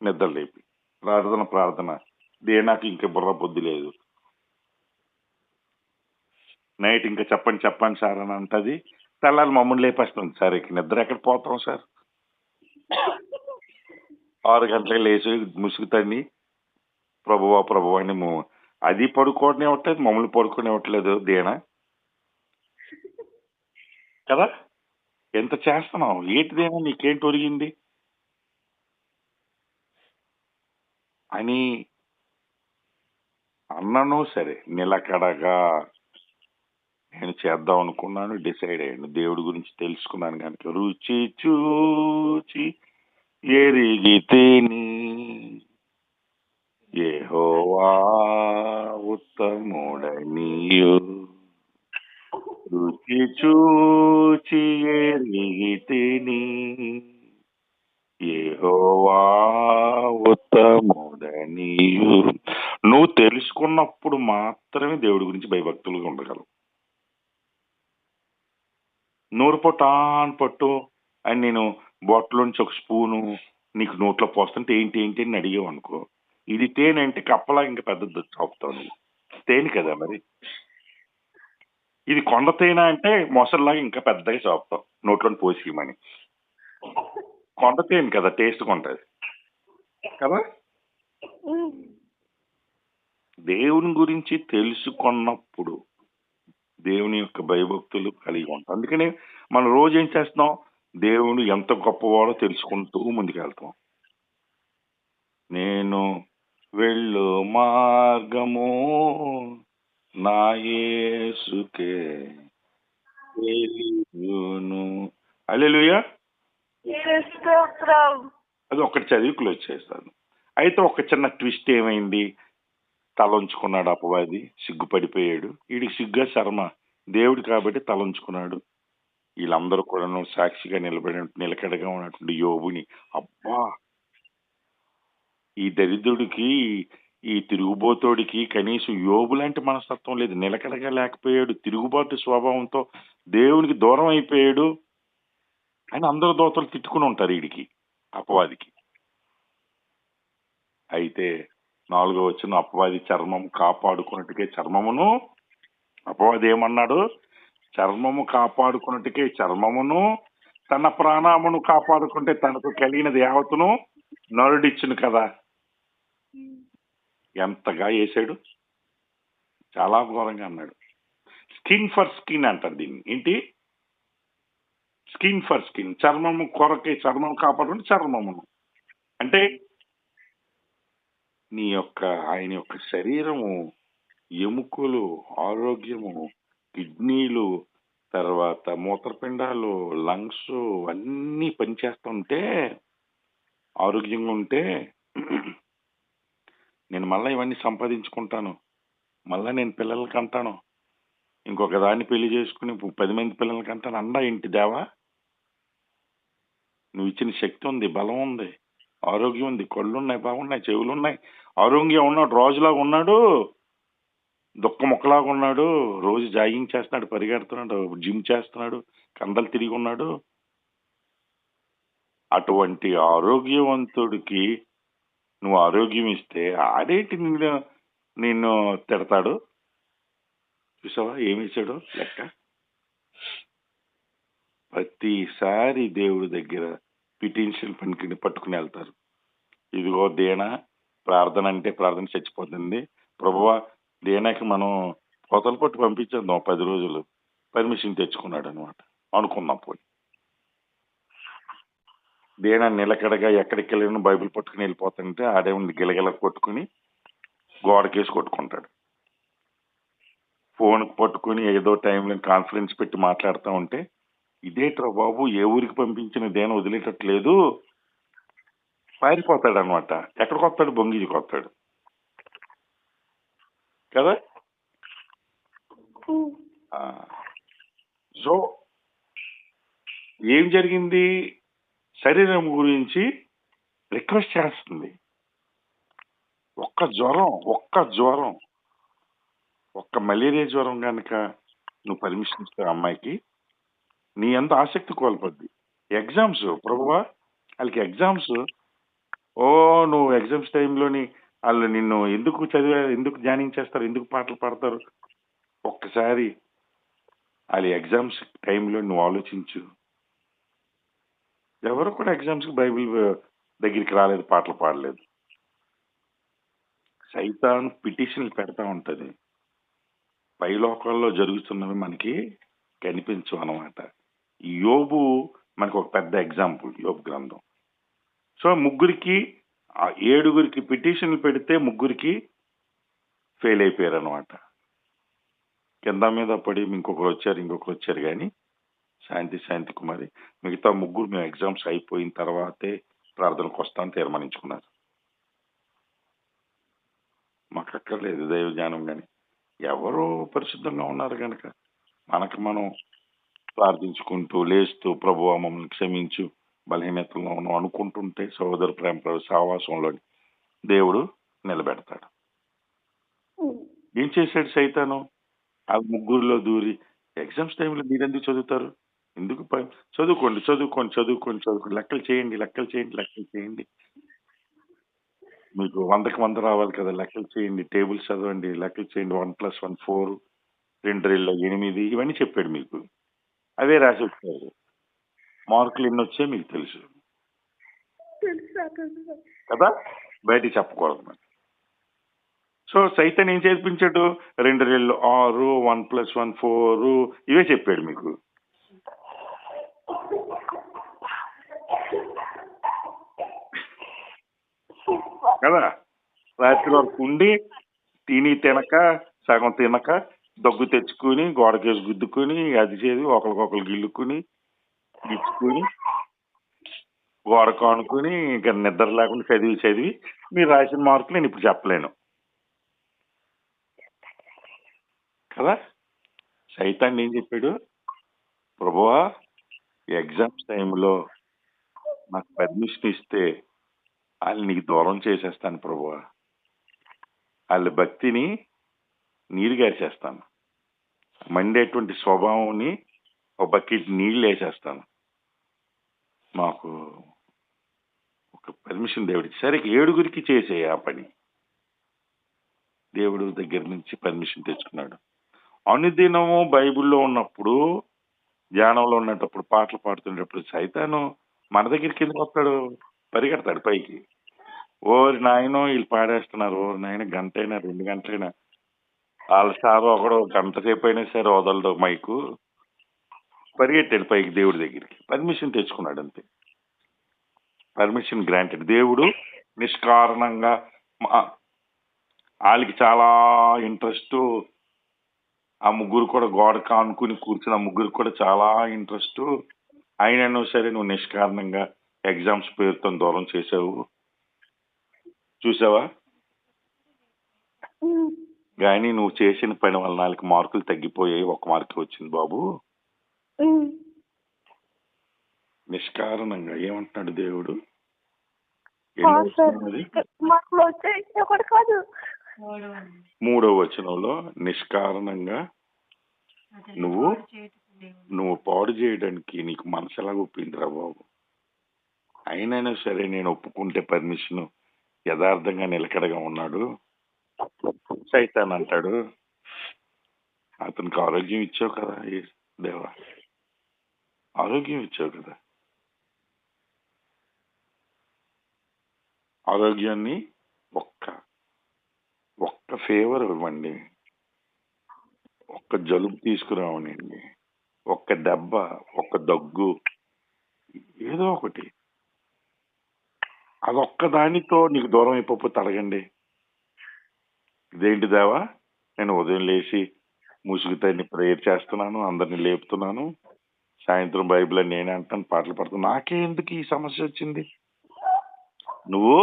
నిద్ర లేపి ప్రార్థన నాకు ఇంకా బుర్ర బుద్ధి లేదు, నైట్ ఇంకా చెప్పండి సార్ అని అంటది. తెల్లారి మమ్మల్ని లేపేస్తుంది. సార్ ఇక నిద్ర ఎక్కడ పోతాం సార్? 6 గంటలకు లేచి ముసుగుతాన్ని ప్రభువా అని అది పడుకోవడం ఇవ్వట్లేదు, మమ్మల్ని పడుకొని ఇవ్వట్లేదు దేనా కదా. ఎంత చేస్తున్నావు, ఏంటిదేనా నీకేంటి ఒరిగింది అని అన్నను సరే నిలకడగా నేను చేద్దాం అనుకున్నాను, డిసైడ్ అయ్యాను, దేవుడి గురించి తెలుసుకున్నాను కనుక. రుచి చూచి ఎరిగితిని యెహోవా ఉత్తముడనియు, రుచి చూచి ఎరిగితిని యెహోవా ఉత్తముడనియు. నువ్వు తెలుసుకున్నప్పుడు మాత్రమే దేవుడి గురించి భయభక్తులుగా ఉండగలవు. నూరు పట్టు అని నేను బాటిల్లోంచి ఒక స్పూను నీకు నోట్లో పోస్తుంటే ఏంటి అని అడిగావు అనుకో, ఇది తేనె అంటే కప్పలా ఇంకా పెద్ద చాపుతావు నువ్వు. తేనె కదా మరి. ఇది కొండ తేనె అంటే మొసల్లాగా ఇంకా పెద్దగా చాపుతావు నోట్లో పోసిమని. కొండ తేనె కదా టేస్ట్ కొంటది కదా. దేవుని గురించి తెలుసుకున్నప్పుడు దేవుని యొక్క భయభక్తులు కలిగి ఉంటాం. అందుకని మనం రోజు ఏం చేస్తున్నాం? దేవుడు ఎంత గొప్పవాడో తెలుసుకుంటూ ముందుకెళ్తాం. నేను వెళ్ళు మార్గము నా యేసుకే తెలియును. హల్లెలూయా. అది ఒకటి చదివి క్లోజ్ చేస్తాను. అయితే ఒక చిన్న ట్విస్ట్ ఏమైంది? తలంచుకున్నాడు అపవాది, సిగ్గుపడిపోయాడు. వీడికి సిగ్గా శర్మ. దేవుడు కాబట్టి తలంచుకున్నాడు. వీళ్ళందరూ కూడా సాక్షిగా నిలకడగా ఉన్నటువంటి యోబుని, అబ్బా ఈ దరిద్రుడికి, ఈ తిరుగుబోతోడికి కనీసం యోబు లాంటి మనస్తత్వం లేదు, నిలకడగా లేకపోయాడు, తిరుగుబాటు స్వభావంతో దేవునికి దూరం అయిపోయాడు అని అందరు దోతలు తిట్టుకుని ఉంటారు వీడికి, అపవాదికి. అయితే 4వ వచనం, అపవాది చర్మం కాపాడుకున్నట్టుకే చర్మమును, అపవాది ఏమన్నాడు? చర్మము కాపాడుకున్నట్టుకే చర్మమును, తన ప్రాణమును కాపాడుకుంటే తనకు కలిగిన దేవతను నరుడిచ్చును కదా. ఎంతగా వేసాడు, చాలా ఘోరంగా అన్నాడు. స్కిన్ ఫర్ స్కిన్ అంటారు దీన్ని. ఏంటి? Skin for skin. చర్మము కొరకే చర్మం కాపాడుకుంటే చర్మమును అంటే నీ యొక్క ఆయన యొక్క శరీరము, ఎముకలు, ఆరోగ్యము, కిడ్నీలు, తర్వాత మూత్రపిండాలు, లంగ్స్ అన్నీ పనిచేస్తుంటే, ఆరోగ్యంగా ఉంటే నేను మళ్ళీ ఇవన్నీ సంపాదించుకుంటాను, మళ్ళీ నేను పిల్లలకి అంటాను, ఇంకొక దాన్ని పెళ్లి చేసుకుని 10 మంది పిల్లలకి అంటాను. అండా ఇంటి దేవా, నువ్వు ఇచ్చిన శక్తి ఉంది, బలం ఉంది, ఆరోగ్యం ఉంది, కళ్ళు ఉన్నాయి, బాగున్నాయి, చెవులు ఉన్నాయి, ఆరోగ్యం ఉన్నాడు, రాజులాగా ఉన్నాడు, దుక్క మొక్కలాగా ఉన్నాడు, రోజు జాగింగ్ చేస్తున్నాడు, పరిగెడుతున్నాడు, జిమ్ చేస్తున్నాడు, కండలు తిరిగి ఉన్నాడు. అటువంటి ఆరోగ్యవంతుడికి నువ్వు ఆరోగ్యం ఇస్తే ఆడేంటి నిన్ను తిడతాడు? చూసావా ఏమి ఇచ్చాడు లెక్క? ప్రతిసారి దేవుడి దగ్గర పిటిషన్ పట్టుకుని వెళ్తారు. ఇదిగో దేనా, ప్రార్థన అంటే ప్రార్థన చచ్చిపోతుంది, ప్రభువా దేనాకి మనం కోతలు పట్టు పంపించేద్దాం 10 రోజులు, పర్మిషన్ తెచ్చుకున్నాడు అనమాట. అనుకున్నాం పోయి దేనా నిలకడగా ఎక్కడికి వెళ్ళిన బైబిల్ పట్టుకుని వెళ్ళిపోతుంటే ఆడేముంది గిలగిల కొట్టుకుని గోడకేసి కొట్టుకుంటాడు. ఫోన్ పట్టుకుని ఏదో టైంలో కాన్ఫరెన్స్ పెట్టి మాట్లాడుతూ ఉంటే, ఇదేట్రా బాబు ఏ ఊరికి పంపించిన దేని వదిలేటట్లేదు, పారిపోతాడు అనమాట. ఎక్కడికి వస్తాడు? బొంగిజికి వస్తాడు కదా. సో ఏం జరిగింది? శరీరం గురించి రిక్వెస్ట్ చేస్తుంది. ఒక్క జ్వరం, ఒక్క మలేరియా జ్వరం కనుక నువ్వు పర్మిషన్ ఇస్తే అమ్మాయికి, నీ అంత ఆసక్తి కోల్పోద్ది. ఎగ్జామ్స్ ప్రభువా, వాళ్ళకి ఎగ్జామ్స్, నువ్వు ఎగ్జామ్స్ టైంలోని వాళ్ళు నిన్ను ఎందుకు జాయినింగ్ చేస్తారు, ఎందుకు పాటలు పాడతారు? ఒక్కసారి వాళ్ళ ఎగ్జామ్స్ టైంలో నువ్వు ఆలోచించు. ఎవరు కూడా ఎగ్జామ్స్కి బైబిల్ దగ్గరికి రాలేదు, పాటలు పాడలేదు. సైతాన్ పిటిషన్లు పెడతా ఉంటది. పైలోకాల్లో జరుగుతున్నవి మనకి కనిపించవు అనమాట. యోబు మనకు ఒక పెద్ద ఎగ్జాంపుల్, యోబు గ్రంథం. సో 7గురికి పిటిషన్లు పెడితే 3 ఫెయిల్ అయిపోయారు అనమాట. కింద మీద పడి ఇంకొకరు వచ్చారు కానీ శాంతి కుమారి మిగతా 3 మేము ఎగ్జామ్స్ అయిపోయిన తర్వాతే ప్రార్థనకు వస్తామని తీర్మానించుకున్నారు. మాకు అక్కర్లేదు దైవ జ్ఞానం, కానీ ఎవరో పరిశుద్ధంగా ఉన్నారు కనుక మనకు మనం ప్రార్థించుకుంటూ లేస్తూ ప్రభువా మమ్మల్ని క్షమించు, బలహీనతలో ఉన్నాం అనుకుంటుంటే సహోదర ప్రేమ సహవాసంలో దేవుడు నిలబెడతాడు. ఏం చేశాడు సైతాను? ఆ 3లో దూరి, ఎగ్జామ్స్ టైంలో మీరెందుకు చదువుతారు, ఎందుకు చదువుకోండి, లెక్కలు చేయండి, మీకు 100కి 100 రావాలి కదా, లెక్కలు చేయండి, టేబుల్స్ చదవండి, లెక్కలు చేయండి, 1+1 4, 2 8, ఇవన్నీ చెప్పాడు మీకు. అవే రాసి వచ్చారు. మార్కులు ఎన్ని వచ్చాయో మీకు తెలుసు కదా. బయటికి చెప్పకూడదు మరి. సో సైతాన్ ఏం చేర్పించాడు? 2 2 6, 1 + 1 4 ఇవే చెప్పాడు మీకు కదా. రాత్రి వరకు ఉండి తినక సగం తినక దగ్గు తెచ్చుకుని గోడకేసి గుద్దుకుని అది చేసి ఒకరికొకరు గిల్లుకుని గిచ్చుకుని గోడ కానుకుని ఇంకా నిద్ర లేకుండా చదివి మీరు రాసిన మార్కులు నేను ఇప్పుడు చెప్పలేను కదా. సైతాన్ ఏం చెప్పాడు? ప్రభువా ఎగ్జామ్స్ టైంలో నాకు పర్మిషన్ ఇస్తే వాళ్ళు నీకు దూరం చేసేస్తాను ప్రభువా, వాళ్ళ భక్తిని నీరు గారిచేస్తాను, మండేటువంటి స్వభావాన్ని ఒక బకెట్ నీళ్ళు వేసేస్తాను. మాకు ఒక పర్మిషన్ దేవుడికి. సరే 7 చేసే ఆ పని దేవుడు దగ్గర నుంచి పర్మిషన్ తెచ్చుకున్నాడు. అనుదినము బైబిల్లో ఉన్నప్పుడు, ధ్యానంలో ఉన్నప్పుడు, పాటలు పాడుతున్నప్పుడు సైతాను మన దగ్గరికి ఎందుకు వస్తాడు? పరిగెడతాడు పైకి. ఓరి నాయనో వీళ్ళు పాడేస్తున్నారు, ఓరి నాయన గంట అయినా 2 గంటలైనా వాళ్ళ సార్ ఒకడు గంట సేపు అయినా సరే వదలడు మైకు. పరిగెట్టాడు పైకి దేవుడి దగ్గరికి, పర్మిషన్ తెచ్చుకున్నాడు అంతే. Permission granted. దేవుడు నిష్కారణంగా వాళ్ళకి చాలా ఇంట్రెస్ట్. ఆ ముగ్గురు కూడా గోడ కానుకుని కూర్చుని ఆ ముగ్గురు కూడా చాలా ఇంట్రెస్ట్. అయినను సరే నువ్వు నిష్కారణంగా ఎగ్జామ్స్ పేరుతో దూరం చేసావు. చూసావా? కానీ నువ్వు చేసిన పని వల్ల 4 మార్కులు తగ్గిపోయాయి, 1 మార్కు వచ్చింది బాబు. నిష్కారణంగా ఏమంటున్నాడు దేవుడు? 3వ వచనంలో నిష్కారణంగా నువ్వు పాడు చేయడానికి నీకు మనసు ఎలా ఒప్పిందిరా బాబు. అయినైనా సరే నేను ఒప్పుకుంటే పర్మిషన్ యథార్థంగా నిలకడగా ఉన్నాడు. సైతాన్ అంటాడు, అతనికి ఆరోగ్యం ఇచ్చావు కదా దేవా, ఆరోగ్యం ఇచ్చావు కదా, ఆరోగ్యాన్ని ఒక్క ఫేవర్ ఇవ్వండి, ఒక్క జలుబు తీసుకురావనండి, ఒక్క దెబ్బ, ఒక్క దగ్గు, ఏదో ఒకటి, అదొక్క దానితో నీకు దూరం అయిపోతే అడగండి. ఇదేంటి దేవా, నేను ఉదయం లేచి ముసుగుతాన్ని ప్రేయర్ చేస్తున్నాను, అందరిని లేపుతున్నాను, సాయంత్రం బైబిల్ అని నేనే అంటాను, పాటలు పాడుతాను, నాకే ఎందుకు ఈ సమస్య వచ్చింది? నువ్వు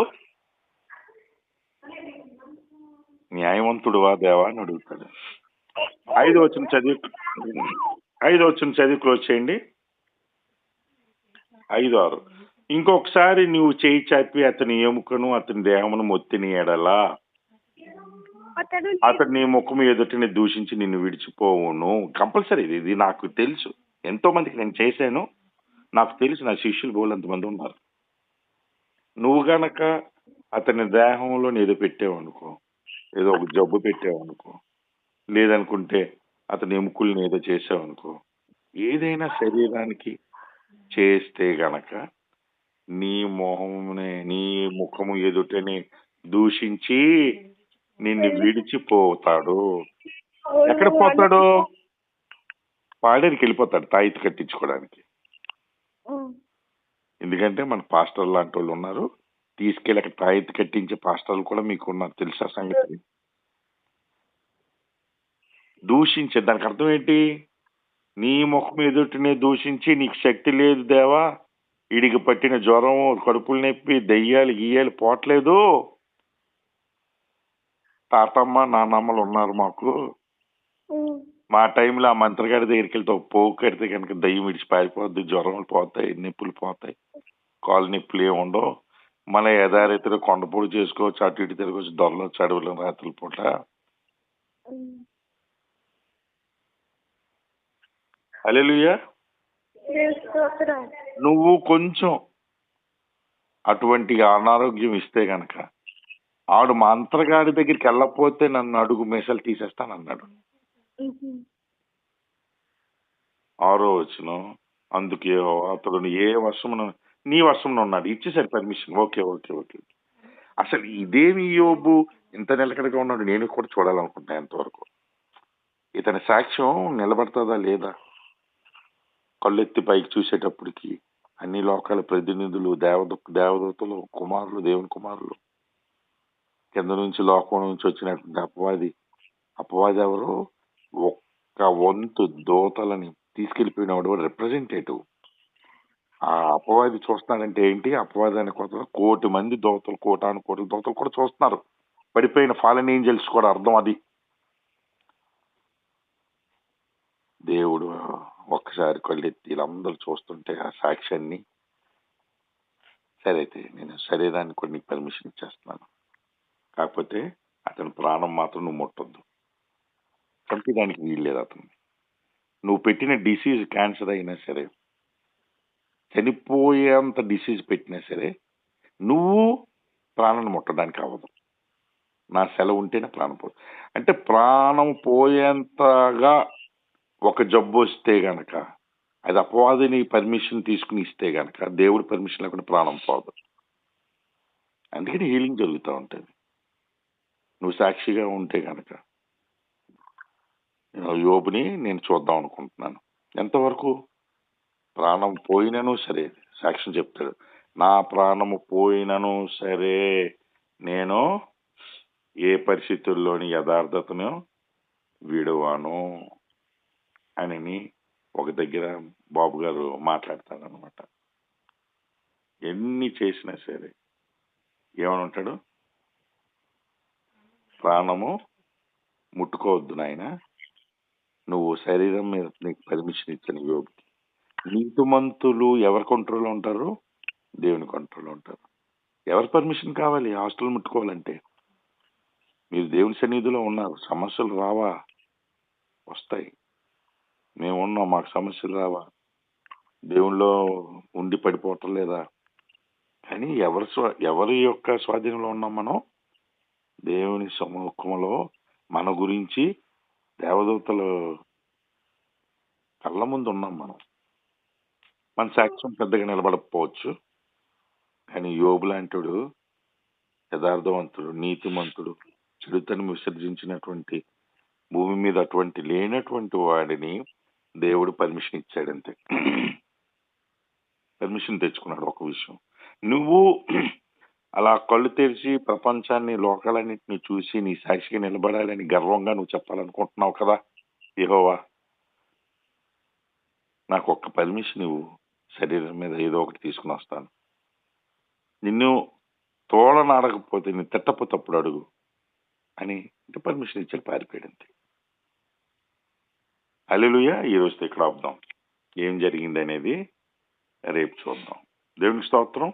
న్యాయవంతుడువా దేవా అని అడుగుతాడు. 5వ వచనం చదివి క్లోజ్ చేయండి. 5, 6. ఇంకొకసారి నువ్వు చేయి చాపి అతని ఎముకను అతని దేహమును మొత్తిని ఎడలా అతడు నీ ముఖము ఎదుటిని దూషించి నిన్ను విడిచిపోవును. కంపల్సరీ ఇది నాకు తెలుసు, ఎంతో మందికి నేను చేశాను, నాకు తెలుసు, నా శిష్యులు బోలంత మంది ఉన్నారు. నువ్వు గనక అతని దేహంలో ఏదో పెట్టావనుకో, ఏదో ఒక జబ్బు పెట్టావనుకో, లేదనుకుంటే అతని ఎముకల్ని ఏదో చేసావనుకో, ఏదైనా శరీరానికి చేస్తే గనక నీ ముఖము ఎదుటని దూషించి నిన్ను విడిచిపోతాడు. ఎక్కడ పోతాడు? పాడేరికి వెళ్ళిపోతాడు తాయితీ కట్టించుకోవడానికి. ఎందుకంటే మన పాస్టర్ లాంటి వాళ్ళు ఉన్నారు, తీసుకెళ్ళి అక్కడ తాయితీ కట్టించే పాస్టర్లు కూడా మీకు ఉన్నారు, తెలుసా సంగతి? దూషించే దానికి అర్థం ఏంటి? నీ ముఖం ఎదుటినే దూషించి నీకు శక్తి లేదు దేవా, ఇడికి పట్టిన జ్వరం, కడుపులు నొప్పి, దెయ్యాలు గీయాలు పోవట్లేదు, తాతమ్మ నాన్నమ్మలు ఉన్నారు మాకు, మా టైంలో ఆ మంత్రగాడి దగ్గరికి వెళ్తే ఒక పోగు కడితే కనుక దయ్యం విడిచి పారిపోద్ది, జ్వరాలు పోతాయి, నొప్పులు పోతాయి, కాలు నొప్పులు ఏమి ఉండవు, మన యథారీతిలో కొండపూడి చేసుకోవచ్చు, అటు ఇటు తిరగవచ్చు, దొరలో చడువులు రాత్రుల పూట. హల్లెలూయా. నువ్వు కొంచెం అటువంటి అనారోగ్యం ఇస్తే గనక ఆడు మంత్రగాడి దగ్గరికి వెళ్ళకపోతే నన్ను అడుగు మీసాలు తీసేస్తానన్నాడు. 6వ వచనం, అందుకే అతడు ఏ వర్షమున నీ వర్షంలో ఉన్నాడు, ఇచ్చేసాడు పర్మిషన్, ఓకే ఓకే ఓకే. అసలు ఇదేమి యోబు ఇంత నిలకడగా ఉన్నాడు, నేను కూడా చూడాలనుకుంటున్నాను ఎంతవరకు. ఇతని సాక్ష్యం నిలబడుతుందా లేదా? కళ్ళెత్తి పైకి చూసేటప్పటికి అన్ని లోకాల ప్రతినిధులు, దేవదూతలు, కుమారులు, దేవుని కుమారులు, కింద నుంచి లోకం నుంచి వచ్చినటువంటి అపవాది ఎవరు? ఒక్క వంతు దూతలని తీసుకెళ్లిపోయినవాడు రిప్రజెంటేటివ్. ఆ అపవాది చూస్తున్నాడంటే ఏంటి? అపవాది అనే కొత్త 1,000,000 మంది దూతలు, 1,000,000 దూతలు కూడా చూస్తున్నారు. పడిపోయిన ఫాలెన్ ఏంజల్స్ కూడా అర్థం అది. దేవుడు ఒక్కసారి కళ్ళెత్తి వీళ్ళందరూ చూస్తుంటే ఆ సాక్ష్యాన్ని, సరే అయితే నేను శరీరాన్ని కూడా నీకు పర్మిషన్ ఇచ్చేస్తున్నాను, కాకపోతే అతని ప్రాణం మాత్రం నువ్వు ముట్టొద్దు, చంపేదానికి వీల్లేదు అతను. నువ్వు పెట్టిన డిసీజ్ క్యాన్సర్ అయినా సరే, చనిపోయేంత డిసీజ్ పెట్టినా సరే, నువ్వు ప్రాణాన్ని ముట్టడానికి అవ్వదు. నా సెలవు ఉంటేనే ప్రాణం పోదు. అంటే ప్రాణం పోయేంతగా ఒక జబ్బు వస్తే గనక, అది అపవాదిని పర్మిషన్ తీసుకుని ఇస్తే గనక, దేవుడి పర్మిషన్ లేకుండా ప్రాణం పోదు. అందుకని హీలింగ్ జరుగుతూ ఉంటుంది. నువ్వు సాక్షిగా ఉంటే గనక. యోబుని నేను చూద్దాం అనుకుంటున్నాను. ఎంతవరకు? ప్రాణం పోయినను సరే సాక్ష్యం చెప్తాడు. నా ప్రాణము పోయినను సరే నేను ఏ పరిస్థితుల్లోని యథార్థతను విడువాను అని ఒక దగ్గర బాబు గారు మాట్లాడతాడనమాట. ఎన్ని చేసినా సరే ఏమని ఉంటాడు? ప్రాణము ముట్టుకోవద్దు నాయన, నువ్వు శరీరం మీద నీకు పర్మిషన్ ఇచ్చిన యోబుకి. నీతిమంతులు ఎవరి కంట్రోల్లో ఉంటారు? దేవుని కంట్రోల్లో ఉంటారు. ఎవరి పర్మిషన్ కావాలి హాస్టల్ ముట్టుకోవాలంటే? మీరు దేవుని సన్నిధిలో ఉన్నారు, సమస్యలు రావా? వస్తాయి. మేము ఉన్నాం, మాకు సమస్యలు రావా? దేవుళ్ళో ఉండి పడిపోవటం లేదా? కానీ ఎవరి యొక్క స్వాధీనంలో ఉన్నాం మనం? దేవుని సముఖంలో మన గురించి దేవదూతలు కళ్ళ ముందు ఉన్నాం మనం. మన సాక్ష్యం పెద్దగా నిలబడకపోవచ్చు, కానీ యోబు లాంటివాడు యథార్థవంతుడు, నీతిమంతుడు, చెడుతను విసర్జించినటువంటి, భూమి మీద అటువంటి లేనటువంటి వాడిని దేవుడు పర్మిషన్ ఇచ్చాడంతే. పర్మిషన్ తెచ్చుకున్నాడు. ఒక విషయం, నువ్వు అలా కళ్ళు తెరిచి ప్రపంచాన్ని, లోకాలన్నింటినీ చూసి నీ సాక్షిగా నిలబడాలని గర్వంగా నువ్వు చెప్పాలనుకుంటున్నావు కదా, యెహోవా నాకు ఒక్క పర్మిషన్ ఇవ్వు, శరీరం మీద ఏదో ఒకటి తీసుకుని వస్తాను, నిన్ను తోడనాడకపోతే, నేను తిట్టపోతే అప్పుడు అడుగు అని పర్మిషన్ ఇచ్చాడు, పారిపోయాడు అంతే. హల్లెలూయా. ఈ రోజుతో ఇక్కడ ఆపుదాం. ఏం జరిగింది అనేది రేపు చూద్దాం. దేవునికి స్తోత్రం.